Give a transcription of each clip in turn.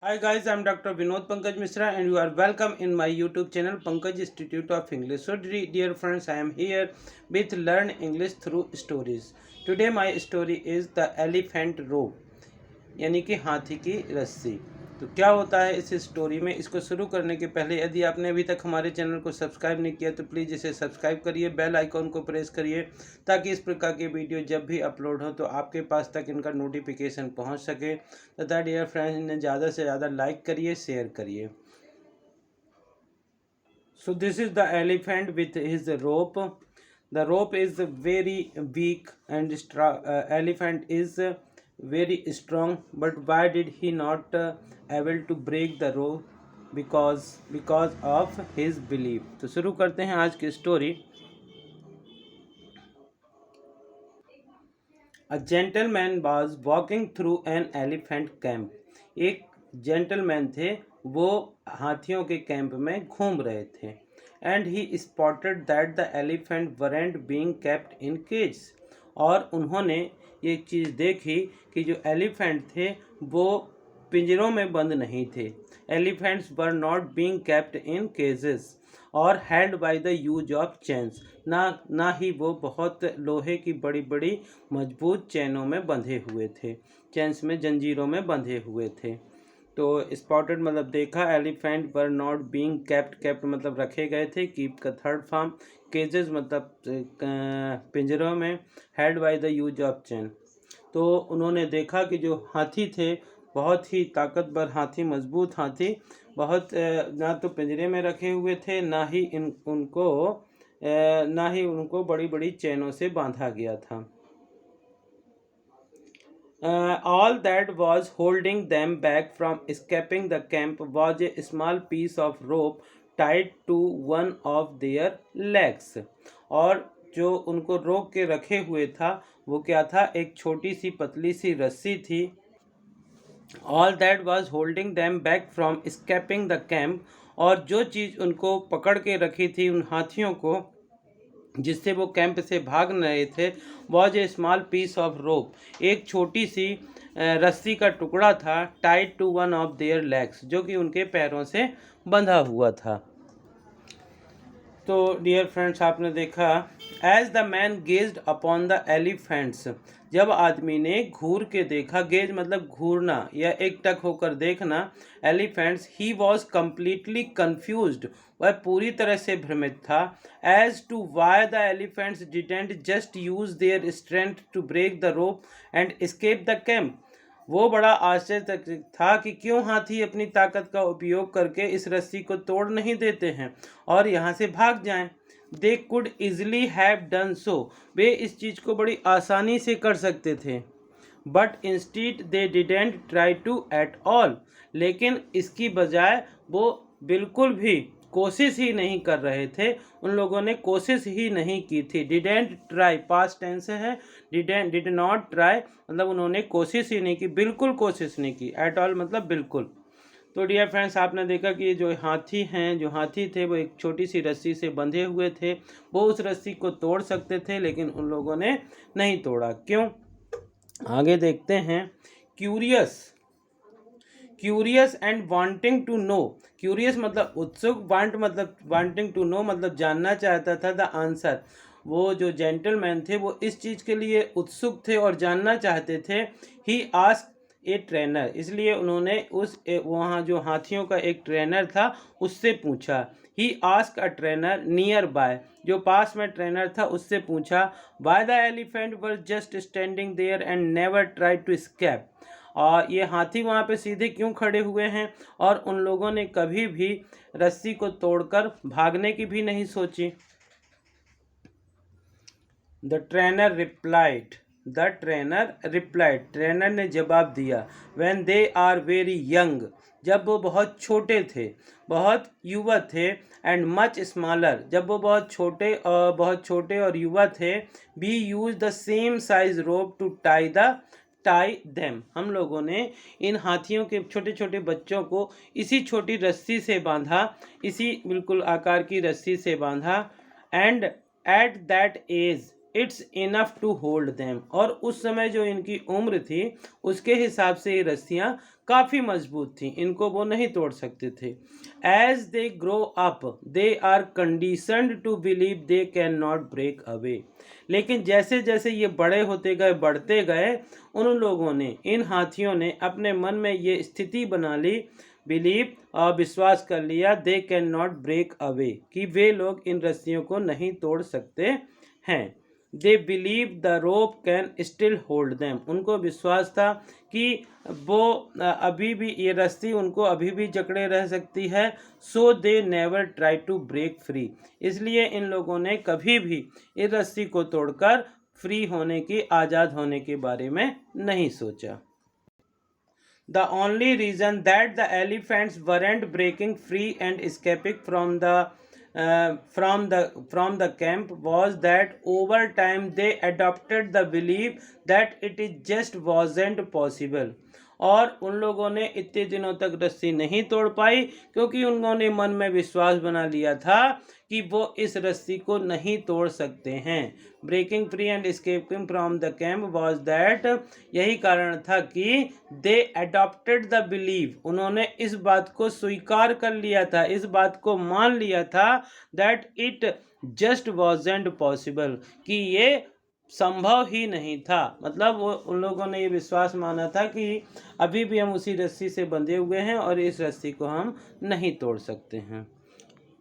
Hi guys, I'm Dr. Vinod Pankaj Misra and you are welcome in my YouTube channel Pankaj Institute of English. So dear friends, I am here with Learn English through Stories. Today my story is The Elephant Rope, यानी कि हाथी की रस्सी। तो क्या होता है इस स्टोरी में, इसको शुरू करने के पहले यदि आपने अभी तक हमारे चैनल को सब्सक्राइब नहीं किया तो प्लीज़ इसे सब्सक्राइब करिए, बेल आइकॉन को प्रेस करिए ताकि इस प्रकार के वीडियो जब भी अपलोड हो तो आपके पास तक इनका नोटिफिकेशन पहुंच सके। तथा डियर फ्रेंड्स, इन्हें ज़्यादा से ज़्यादा लाइक करिए, शेयर करिए। So this is the elephant with his rope. The rope is very weak and elephant is very strong. But why did he not able to break the rope? Because of his belief. तो शुरू करते हैं आज की story. A gentleman was walking through an elephant camp. एक gentleman थे, वो हाथियों के कैंप में घूम रहे थे। And he spotted that the elephant weren't being kept in cage. और उन्होंने ये चीज़ देखी कि जो एलिफेंट थे वो पिंजरों में बंद नहीं थे। Elephants were not being kept in cages और held by the use of chains. ना ही वो बहुत लोहे की बड़ी बड़ी मजबूत चैनों में बंधे हुए थे, चेन्स में जंजीरों में बंधे हुए थे। तो स्पॉटेड मतलब देखा, elephant were not being kept मतलब रखे गए थे, कीप का थर्ड फॉर्म, केजेस मतलब पिंजरों में, held by the use of chain. तो उन्होंने देखा कि जो हाथी थे बहुत ही ताकतवर हाथी, मजबूत हाथी, बहुत ना तो पिंजरे में रखे हुए थे, ना ही उनको बड़ी बड़ी चैनों से बांधा गया था। All that was holding them back from escaping the camp was a small piece of rope tied to one of their legs. और जो उनको रोक के रखे हुए था वो क्या था, एक छोटी सी पतली सी रस्सी थी। All that was holding them back from escaping the camp, और जो चीज़ उनको पकड़ के रखी थी उन हाथियों को जिससे वो कैंप से भाग रहे थे, was a small piece of rope, एक छोटी सी रस्सी का टुकड़ा था, tied to one of their legs, जो कि उनके पैरों से बंधा हुआ था। तो डियर फ्रेंड्स, आपने देखा, as the man gazed upon the elephants, जब आदमी ने घूर के देखा, गेज मतलब घूरना या एकटक होकर देखना, elephants, he was completely confused, वह पूरी तरह से भ्रमित था, as to why the elephants didn't just use their strength to break the rope and escape the camp. वो बड़ा आश्चर्य था कि क्यों हाथी अपनी ताकत का उपयोग करके इस रस्सी को तोड़ नहीं देते हैं और यहाँ से भाग जाएं। They could easily have done so, वे इस चीज़ को बड़ी आसानी से कर सकते थे। But instead they didn't try to at all, लेकिन इसकी बजाय वो बिल्कुल भी कोशिश ही नहीं कर रहे थे, उन लोगों ने कोशिश ही नहीं की थी। डिडेंट ट्राई पास्ट टेंस है, डिड नॉट ट्राई मतलब उन्होंने कोशिश ही नहीं की, बिल्कुल कोशिश नहीं की, एट ऑल मतलब बिल्कुल। तो डियर फ्रेंड्स, आपने देखा कि जो हाथी थे वो एक छोटी सी रस्सी से बंधे हुए थे, वो उस रस्सी को तोड़ सकते थे लेकिन उन लोगों ने नहीं तोड़ा। क्यों, आगे देखते हैं। Curious and wanting to know, curious मतलब उत्सुक, मतलब वांटिंग टू नो मतलब जानना चाहता था द आंसर। वो जो जेंटलमैन थे वो इस चीज़ के लिए उत्सुक थे और जानना चाहते थे। ही आस्क ए ट्रेनर, इसलिए उन्होंने वहाँ जो हाथियों का एक ट्रेनर था उससे पूछा। He asked a trainer near by, जो पास में ट्रेनर था उससे पूछा, why the elephant were just standing there and never try to escape, और ये हाथी वहाँ पे सीधे क्यों खड़े हुए हैं और उन लोगों ने कभी भी रस्सी को तोड़कर भागने की भी नहीं सोची। द ट्रेनर रिप्लाइड, ट्रेनर ने जवाब दिया, when they are very young, जब वो बहुत छोटे थे, बहुत युवा थे, एंड मच स्मॉलर, जब वो बहुत छोटे और युवा थे, we use the same size rope to tie them, हम लोगों ने इन हाथियों के छोटे छोटे बच्चों को इसी छोटी रस्सी से बांधा, इसी बिल्कुल आकार की रस्सी से बांधा। And at that age it's enough to hold them, और उस समय जो इनकी उम्र थी उसके हिसाब से ये रस्सियाँ काफ़ी मजबूत थी, इनको वो नहीं तोड़ सकते थे। As they grow up they are conditioned to believe they can not break away. लेकिन जैसे जैसे ये बड़े होते गए, बढ़ते गए, उन लोगों ने, इन हाथियों ने अपने मन में ये स्थिति बना ली, बिलीव और विश्वास कर लिया, they can not break away, कि वे लोग इन रस्सियों को नहीं तोड़ सकते हैं। They believe the rope can still hold them, उनको विश्वास था कि वो अभी भी, ये रस्सी उनको अभी भी जकड़े रह सकती है। So they never try to break free, इसलिए इन लोगों ने कभी भी इस रस्सी को तोड़कर फ्री होने की, आज़ाद होने के बारे में नहीं सोचा। The only reason that the elephants weren't breaking free and escaping from the camp was that over time they adopted the belief that it just wasn't possible. और उन लोगों ने इतने दिनों तक रस्सी नहीं तोड़ पाई क्योंकि उन्होंने मन में विश्वास बना लिया था कि वो इस रस्सी को नहीं तोड़ सकते हैं। Breaking free and escaping from the camp was that, यही कारण था कि दे एडॉप्टेड द बिलीव, उन्होंने इस बात को स्वीकार कर लिया था, इस बात को मान लिया था, that it just wasn't possible, कि ये संभव ही नहीं था। मतलब वो, उन लोगों ने ये विश्वास माना था कि अभी भी हम उसी रस्सी से बंधे हुए हैं और इस रस्सी को हम नहीं तोड़ सकते हैं।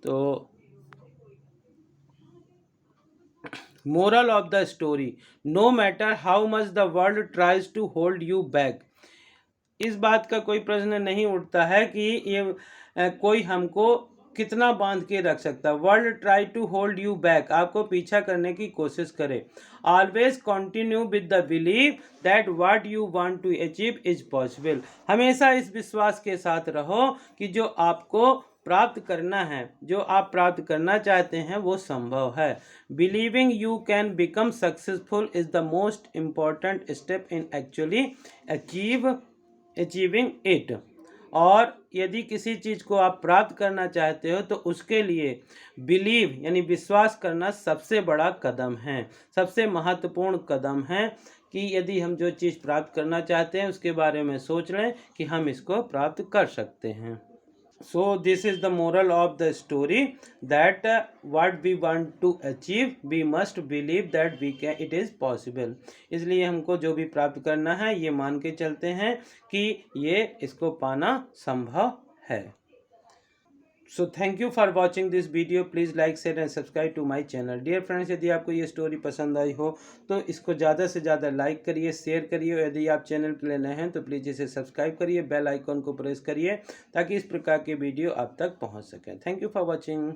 तो moral of the story, no matter how much the world tries to hold you back. इस बात का कोई प्रश्न नहीं उठता है कि ये कोई हमको कितना बांध के रख सकता है। World try to hold you back, आपको पीछा करने की कोशिश करे। Always continue with the believe that what you want to achieve is possible, हमेशा इस विश्वास के साथ रहो कि जो आपको प्राप्त करना है, जो आप प्राप्त करना चाहते हैं, वो संभव है। Believing you can become successful is the most important step in actually achieving it. और यदि किसी चीज़ को आप प्राप्त करना चाहते हो तो उसके लिए बिलीव यानी विश्वास करना सबसे बड़ा कदम है, सबसे महत्वपूर्ण कदम है कि यदि हम जो चीज़ प्राप्त करना चाहते हैं उसके बारे में सोच लें कि हम इसको प्राप्त कर सकते हैं। So this is the moral of the story, that what we want to achieve we must believe that we can, it is possible। इसलिए हमको जो भी प्राप्त करना है ये मान के चलते हैं कि ये इसको पाना संभव है। So thank you for watching this video, please like share and subscribe to my channel. Dear friends, यदि आपको ये स्टोरी पसंद आई हो तो इसको ज़्यादा से ज़्यादा लाइक करिए, शेयर करिए। यदि आप चैनल पर नए हैं तो प्लीज़ इसे सब्सक्राइब करिए, बेल आइकॉन को प्रेस करिए ताकि इस प्रकार के वीडियो आप तक पहुंच सकें। Thank you for watching.